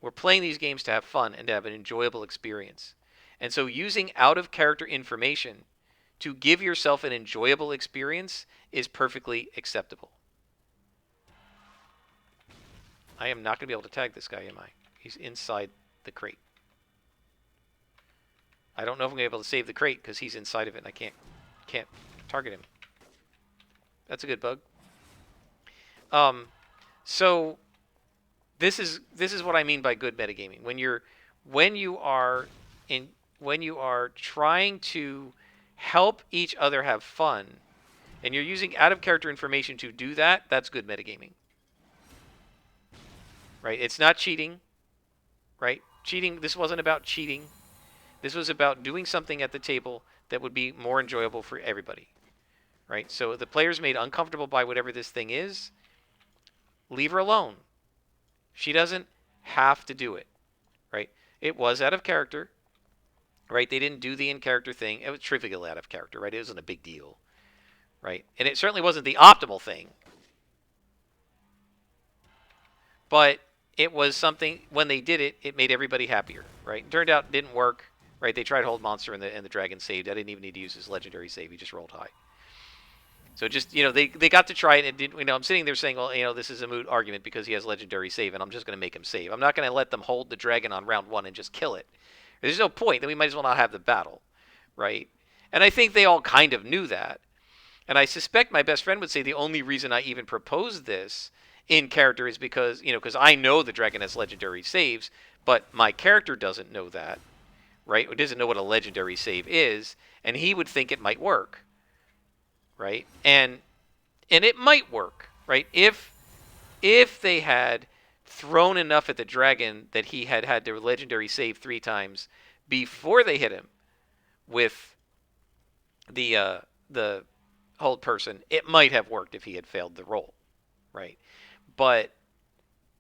We're playing these games to have fun and to have an enjoyable experience. And so using out-of-character information to give yourself an enjoyable experience is perfectly acceptable. I am not going to be able to tag this guy, am I? He's inside the crate. I don't know if I'm going to be able to save the crate because he's inside of it and I can't target him. That's a good bug. So this is what I mean by good metagaming. When you are trying to help each other have fun, and you're using out-of-character information to do that, that's good metagaming. Right? It's not cheating. Right? Cheating, this wasn't about cheating. This was about doing something at the table that would be more enjoyable for everybody. Right? So the player's made uncomfortable by whatever this thing is. Leave her alone. She doesn't have to do it. Right? It was out of character. Right? They didn't do the in-character thing. It was trivial out of character, right? It wasn't a big deal. Right? And it certainly wasn't the optimal thing. But it was something, when they did it, it made everybody happier, right? It turned out it didn't work, right? They tried Hold Monster and the dragon saved. I didn't even need to use his legendary save. He just rolled high. So just, they got to try it. And it didn't, I'm sitting there saying, well, this is a moot argument because he has legendary save and I'm just going to make him save. I'm not going to let them hold the dragon on round 1 and just kill it. There's no point. Then we might as well not have the battle, right? And I think they all kind of knew that. And I suspect my best friend would say the only reason I even proposed this in character is because, because I know the dragon has legendary saves, but my character doesn't know that, right? Or doesn't know what a legendary save is, and he would think it might work, right? And it might work, right? If they had thrown enough at the dragon that he had their legendary save 3 times before they hit him with the hold person, it might have worked if he had failed the roll, right? But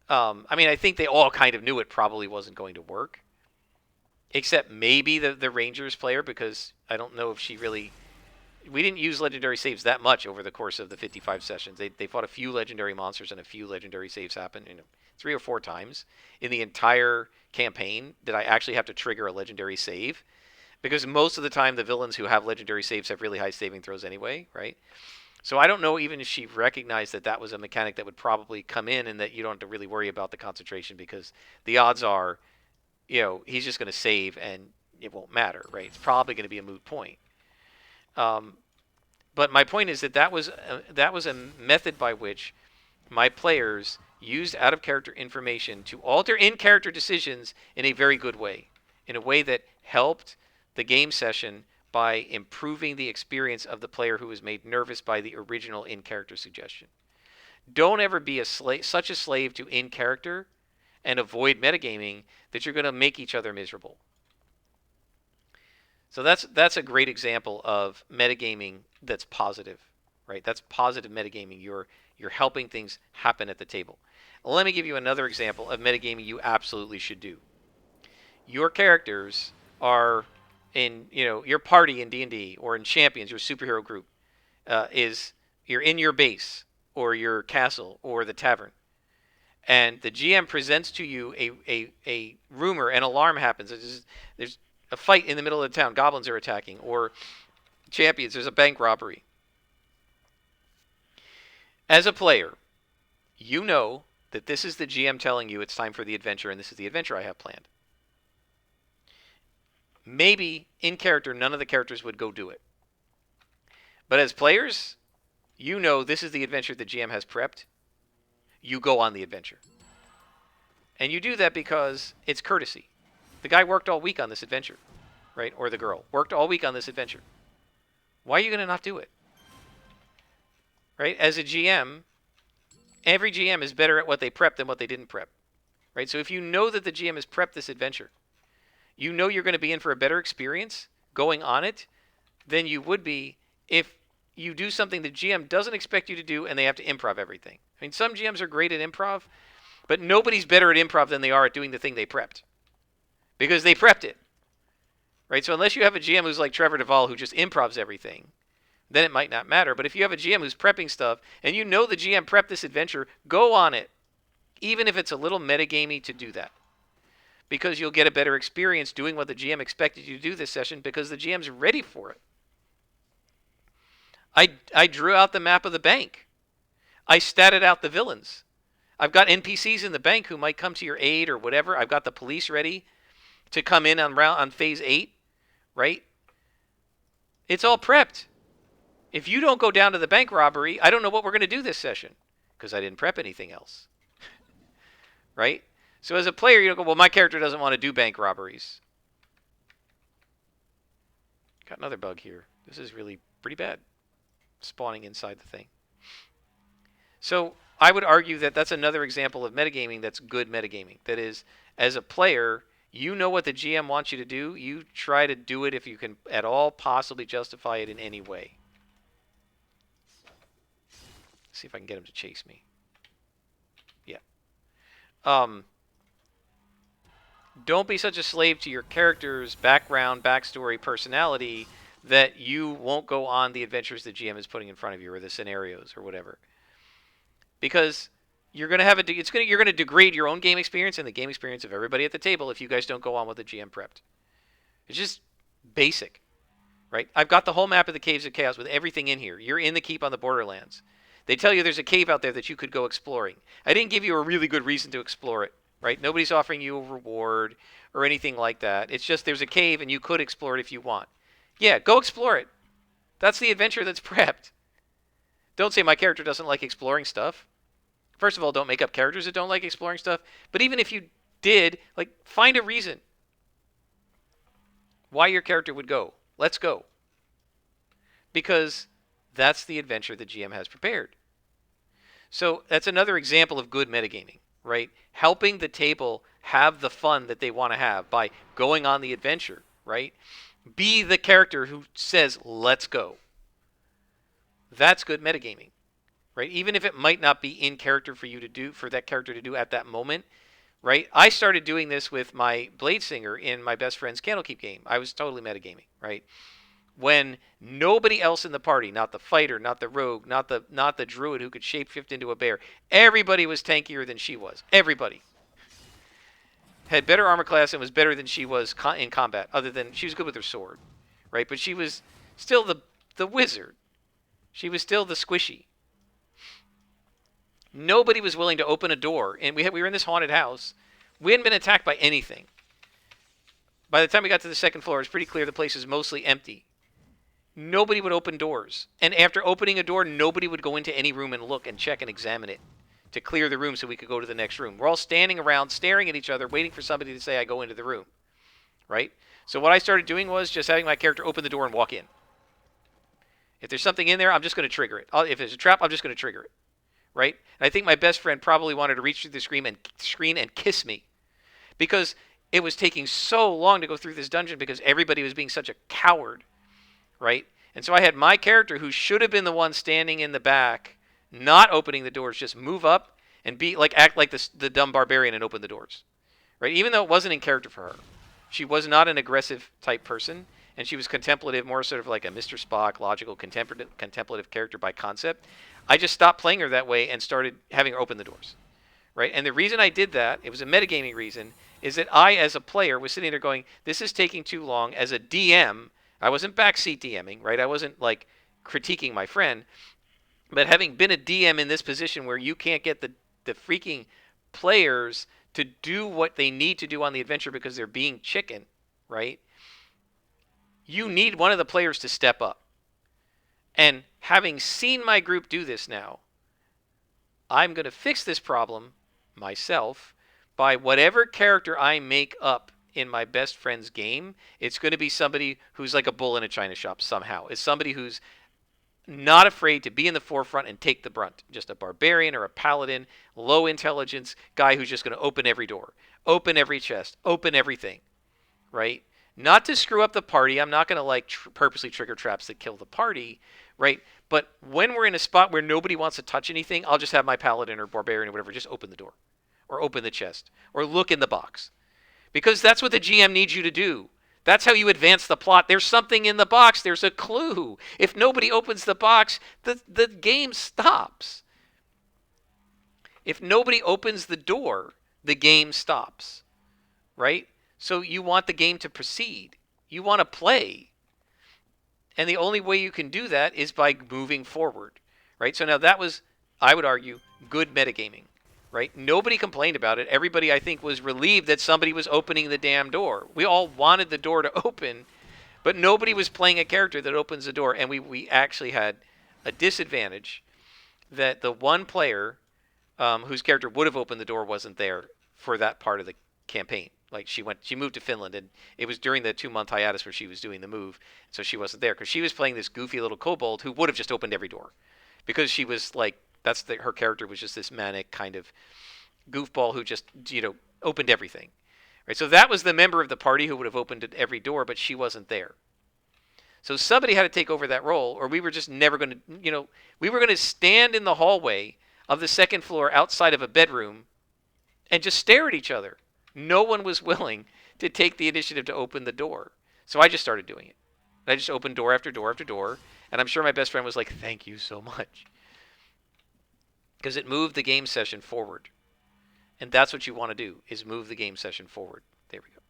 I think they all kind of knew it probably wasn't going to work, except maybe the Rangers player, because I don't know if she we didn't use legendary saves that much over the course of the 55 sessions. They fought a few legendary monsters and a few legendary saves happened, 3 or 4 times in the entire campaign did I actually have to trigger a legendary save, because most of the time the villains who have legendary saves have really high saving throws anyway, right? So I don't know even if she recognized that that was a mechanic that would probably come in and that you don't have to really worry about the concentration, because the odds are, he's just going to save and it won't matter, right? It's probably going to be a moot point. But my point is that that was a method by which my players used out-of-character information to alter in-character decisions in a very good way, in a way that helped the game session by improving the experience of the player who was made nervous by the original in-character suggestion. Don't ever be such a slave to in-character and avoid metagaming that you're going to make each other miserable. So that's a great example of metagaming that's positive, right? That's positive metagaming. You're helping things happen at the table. Let me give you another example of metagaming you absolutely should do. Your characters are in, your party in D&D or in Champions, your superhero group, you're in your base or your castle or the tavern, and the GM presents to you a rumor, an alarm happens. There's a fight in the middle of the town. Goblins are attacking. Or Champions, there's a bank robbery. As a player, you know that this is the GM telling you it's time for the adventure, and this is the adventure I have planned. Maybe in character, none of the characters would go do it. But as players, you know this is the adventure the GM has prepped. You go on the adventure. And you do that because it's courtesy. The guy worked all week on this adventure, right? Or the girl worked all week on this adventure. Why are you going to not do it? Right? As a GM, every GM is better at what they prep than what they didn't prep. Right? So if you know that the GM has prepped this adventure, you know you're going to be in for a better experience going on it than you would be if you do something the GM doesn't expect you to do and they have to improv everything. I mean, some GMs are great at improv, but nobody's better at improv than they are at doing the thing they prepped, because they prepped it. Right? So unless you have a GM who's like Trevor Duvall who just improvs everything, then it might not matter. But if you have a GM who's prepping stuff and you know the GM prepped this adventure, go on it, even if it's a little metagamey to do that, because you'll get a better experience doing what the GM expected you to do this session, because the GM's ready for it. I drew out the map of the bank. I statted out the villains. I've got NPCs in the bank who might come to your aid or whatever. I've got the police ready to come in on phase 8, right? It's all prepped. If you don't go down to the bank robbery, I don't know what we're going to do this session, because I didn't prep anything else. Right? So as a player, you don't go, well, my character doesn't want to do bank robberies. Got another bug here. This is really pretty bad, spawning inside the thing. So I would argue that that's another example of metagaming that's good metagaming. That is, as a player, you know what the GM wants you to do. You try to do it if you can at all possibly justify it in any way. See if I can get him to chase me. Yeah. Don't be such a slave to your character's background, backstory, personality that you won't go on the adventures the GM is putting in front of you, or the scenarios or whatever. Because you're going to have you're going to degrade your own game experience and the game experience of everybody at the table if you guys don't go on what the GM prepped. It's just basic, right? I've got the whole map of the Caves of Chaos with everything in here. You're in the keep on the Borderlands. They tell you there's a cave out there that you could go exploring. I didn't give you a really good reason to explore it, right? Nobody's offering you a reward or anything like that. It's just there's a cave and you could explore it if you want. Yeah, go explore it. That's the adventure that's prepped. Don't say my character doesn't like exploring stuff. First of all, don't make up characters that don't like exploring stuff. But even if you did, find a reason why your character would go. Let's go. Because that's the adventure the GM has prepared. So that's another example of good metagaming, right? Helping the table have the fun that they want to have by going on the adventure, right? Be the character who says, let's go. That's good metagaming, right? Even if it might not be in character for you to do, for that character to do at that moment, right? I started doing this with my Blade Singer in my best friend's Candlekeep game. I was totally metagaming, right? when nobody else in the party, not the fighter, not the rogue, not the druid who could shapeshift into a bear, everybody was tankier than she was. Everybody had better armor class and was better than she was in combat. Other than she was good with her sword, right? But she was still the wizard. She was still the squishy. Nobody was willing to open a door, and we were in this haunted house. We hadn't been attacked by anything. By the time we got to the second floor, it was pretty clear the place was mostly empty. Nobody would open doors. And after opening a door, nobody would go into any room and look and check and examine it to clear the room so we could go to the next room. We're all standing around, staring at each other, waiting for somebody to say, I go into the room. Right? So what I started doing was just having my character open the door and walk in. If there's something in there, I'm just going to trigger it. If there's a trap, I'm just going to trigger it. Right? And I think my best friend probably wanted to reach through the screen and kiss me. Because it was taking so long to go through this dungeon because everybody was being such a coward. Right? And so I had my character, who should have been the one standing in the back, not opening the doors, just move up and act like the dumb barbarian and open the doors. Right? Even though it wasn't in character for her. She was not an aggressive type person, and she was contemplative, more sort of like a Mr. Spock, logical, contemplative character by concept. I just stopped playing her that way and started having her open the doors. Right? And the reason I did that, it was a metagaming reason, is that I, as a player, was sitting there going, this is taking too long. As a DM, I wasn't backseat DMing, right? I wasn't like critiquing my friend. But having been a DM in this position where you can't get the freaking players to do what they need to do on the adventure because they're being chicken, right? You need one of the players to step up. And having seen my group do this now, I'm going to fix this problem myself by whatever character I make up in my best friend's game. It's going to be somebody who's like a bull in a china shop somehow. It's somebody who's not afraid to be in the forefront and take the brunt. Just a barbarian or a paladin, low intelligence guy who's just going to open every door, open every chest, open everything, right? Not to screw up the party. I'm not going to purposely trigger traps that kill the party, right? But when we're in a spot where nobody wants to touch anything, I'll just have my paladin or barbarian or whatever just open the door or open the chest or look in the box. Because that's what the GM needs you to do. That's how you advance the plot. There's something in the box. There's a clue. If nobody opens the box, the game stops. If nobody opens the door, the game stops. Right? So you want the game to proceed. You want to play. And the only way you can do that is by moving forward. Right? So now that was, I would argue, good metagaming. Right? Nobody complained about it. Everybody, I think, was relieved that somebody was opening the damn door. We all wanted the door to open, but nobody was playing a character that opens the door. And we actually had a disadvantage that the one player whose character would have opened the door wasn't there for that part of the campaign. Like she moved to Finland, and it was during the 2-month hiatus where she was doing the move, so she wasn't there because she was playing this goofy little kobold who would have just opened every door, because she was like, her character was just this manic kind of goofball who just opened everything, right? So that was the member of the party who would have opened every door, but she wasn't there. So somebody had to take over that role, or we were just never going to, we were going to stand in the hallway of the second floor outside of a bedroom and just stare at each other. No one was willing to take the initiative to open the door. So I just started doing it. I just opened door after door after door. And I'm sure my best friend was like, thank you so much. Because it moved the game session forward. And that's what you want to do, is move the game session forward. There we go.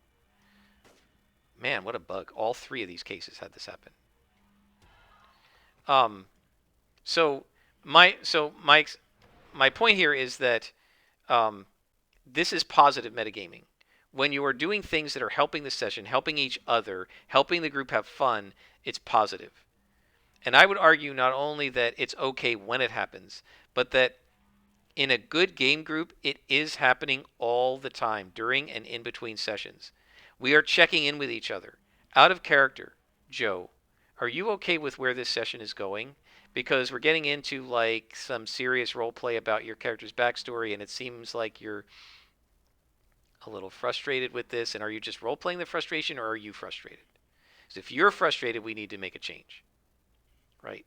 Man, what a bug. All 3 of these cases had this happen. So my point here is that this is positive metagaming. When you are doing things that are helping the session, helping each other, helping the group have fun, it's positive. And I would argue not only that it's okay when it happens, but that in a good game group, it is happening all the time, during and in between sessions. We are checking in with each other. Out of character, Joe, are you okay with where this session is going? Because we're getting into like some serious role play about your character's backstory, and it seems like you're a little frustrated with this. And are you just role playing the frustration, or are you frustrated? Because if you're frustrated, we need to make a change, right?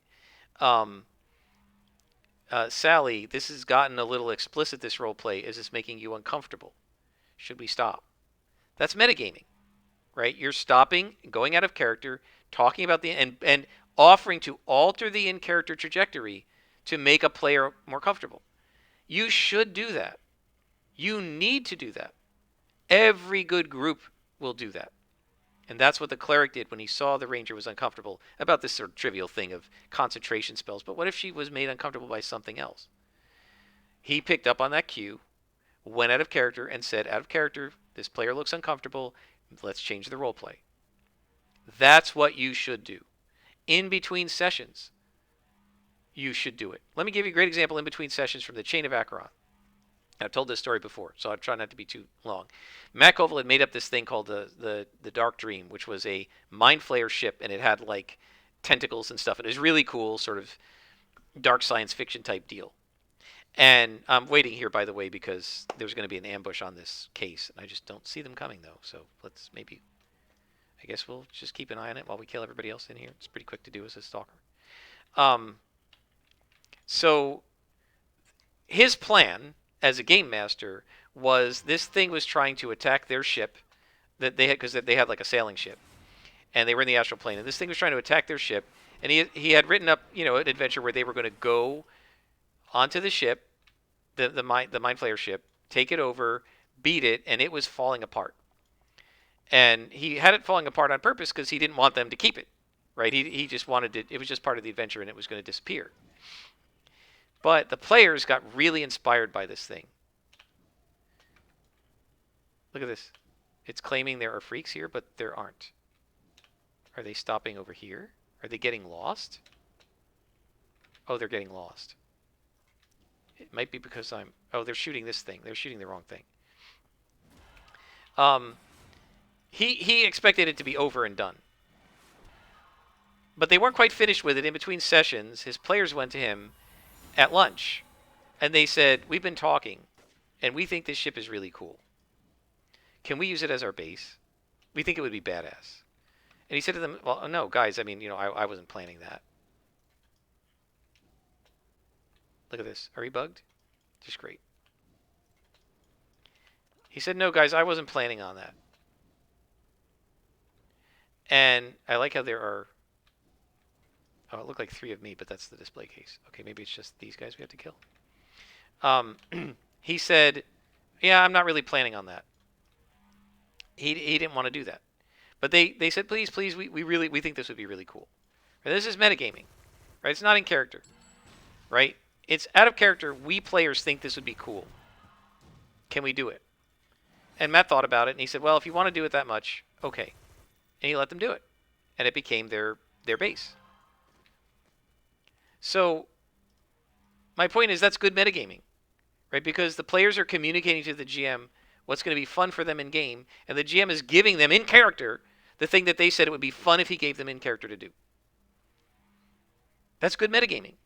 Sally, this has gotten a little explicit, this role play. Is this making you uncomfortable? Should we stop? That's metagaming, right? You're stopping, going out of character talking about and offering to alter the in-character trajectory to make a player more comfortable. You should do that. You need to do that. Every good group will do that. And that's what the cleric did when he saw the ranger was uncomfortable about this sort of trivial thing of concentration spells. But what if she was made uncomfortable by something else? He picked up on that cue, went out of character, and said, out of character, this player looks uncomfortable. Let's change the role play. That's what you should do. In between sessions, you should do it. Let me give you a great example in between sessions from the Chain of Acheron. I've told this story before, so I'll try not to be too long. Matt Koval had made up this thing called the Dark Dream, which was a Mind Flayer ship, and it had like tentacles and stuff. And it was really cool, sort of dark science fiction type deal. And I'm waiting here, by the way, because there's going to be an ambush on this case. I just don't see them coming, though. So let's maybe, I guess we'll just keep an eye on it while we kill everybody else in here. It's pretty quick to do as a stalker. So his plan as a game master was this thing was trying to attack their ship that they had, because they had like a sailing ship, and they were in the astral plane, and this thing was trying to attack their ship, and he had written up, you know, an adventure where they were going to go onto the ship, the Mind Flayer ship, take it over, beat it, and it was falling apart. And he had it falling apart on purpose because he didn't want them to keep it, right? He just wanted it. It was just part of the adventure, and it was going to disappear. But the players got really inspired by this thing. Look at this. It's claiming there are freaks here, but there aren't. Are they stopping over here? Are they getting lost? Oh, they're getting lost. It might be because I'm... Oh, they're shooting this thing. They're shooting the wrong thing. He expected it to be over and done. But they weren't quite finished with it. In between sessions, his players went to him at lunch, and they said, we've been talking, and we think this ship is really cool. Can we use it as our base? We think it would be badass. And he said to them, well, no, guys, I mean, you know, I wasn't planning that. Look at this. Are we bugged? Just great. He said, no, guys, I wasn't planning on that. And I like how there are... Oh, it looked like 3 of me, but that's the display case. Okay, maybe it's just these guys we have to kill. He said, yeah, I'm not really planning on that. He didn't want to do that. But they said, please, we think this would be really cool. And this is metagaming, right? It's not in character, right? It's out of character. We players think this would be cool. Can we do it? And Matt thought about it, and he said, well, if you want to do it that much, okay. And he let them do it. And it became their base. So my point is that's good metagaming, right? Because the players are communicating to the GM what's going to be fun for them in game, and the GM is giving them in character the thing that they said it would be fun if he gave them in character to do. That's good metagaming.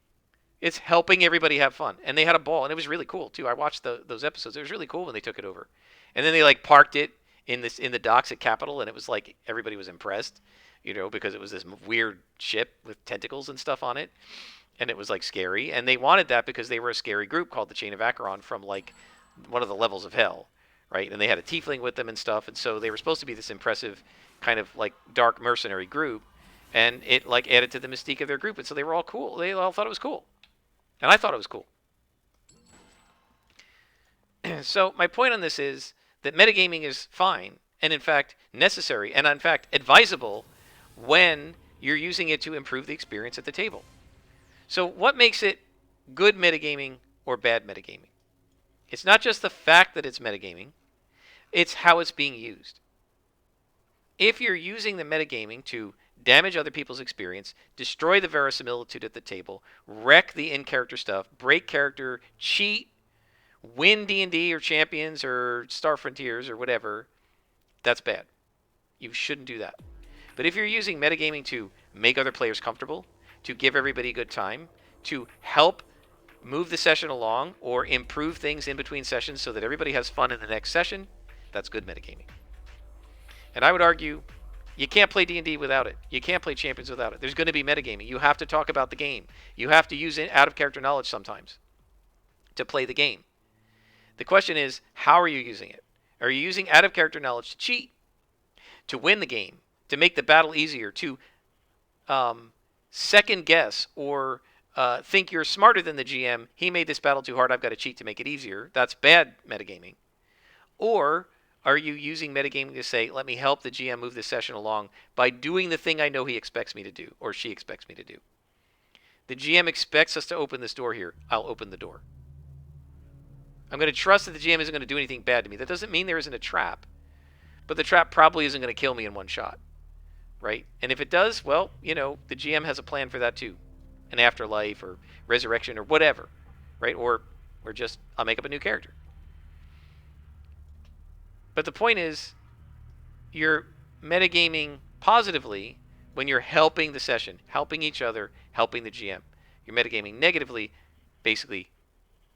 It's helping everybody have fun, and they had a ball, and it was really cool too. I watched those episodes. It was really cool when they took it over, and then they like parked it in the docks at Capitol, and it was like everybody was impressed, you know, because it was this weird ship with tentacles and stuff on it. And it was like scary, and they wanted that because they were a scary group called the Chain of Acheron from like one of the levels of hell, right? And they had a tiefling with them and stuff, and so they were supposed to be this impressive kind of like dark mercenary group, and it like added to the mystique of their group, and so they were all cool. They all thought it was cool, and I thought it was cool. So my point on this is that metagaming is fine, and in fact necessary, and in fact advisable when you're using it to improve the experience at the table. So what makes it good metagaming or bad metagaming? It's not just the fact that it's metagaming, it's how it's being used. If you're using the metagaming to damage other people's experience, destroy the verisimilitude at the table, wreck the in-character stuff, break character, cheat, win D&D or Champions or Star Frontiers or whatever, that's bad. You shouldn't do that. But if you're using metagaming to make other players comfortable, to give everybody a good time, to help move the session along or improve things in between sessions so that everybody has fun in the next session, that's good metagaming. And I would argue you can't play D&D without it. You can't play Champions without it. There's going to be metagaming. You have to talk about the game. You have to use out-of-character knowledge sometimes to play the game. The question is, how are you using it? Are you using out-of-character knowledge to cheat, to win the game, to make the battle easier, to second guess or think you're smarter than the GM. He made this battle too hard. I've got to cheat to make it easier. That's bad metagaming. Or are you using metagaming to say, let me help the GM move this session along by doing the thing I know he expects me to do or she expects me to do? The GM expects us to open this door here. I'll open the door. I'm going to trust that the GM isn't going to do anything bad to me. That doesn't mean there isn't a trap, but the trap probably isn't going to kill me in one shot, right? And if it does, well, you know, the GM has a plan for that too. An afterlife or resurrection or whatever, right? Or just, I'll make up a new character. But the point is, you're metagaming positively when you're helping the session, helping each other, helping the GM. You're metagaming negatively, basically,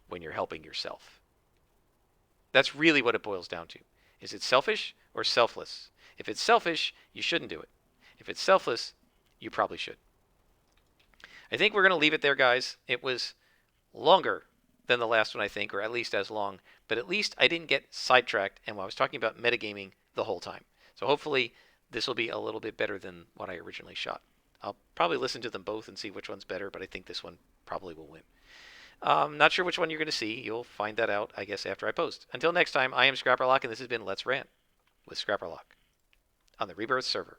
when you're helping yourself. That's really what it boils down to. Is it selfish or selfless? If it's selfish, you shouldn't do it. If it's selfless, you probably should. I think we're going to leave it there, guys. It was longer than the last one, I think, or at least as long. But at least I didn't get sidetracked and I was talking about metagaming the whole time. So hopefully this will be a little bit better than what I originally shot. I'll probably listen to them both and see which one's better, but I think this one probably will win. Not sure which one you're going to see. You'll find that out, I guess, after I post. Until next time, I am Scrapperlock, and this has been Let's Rant with Scrapperlock on the Rebirth server.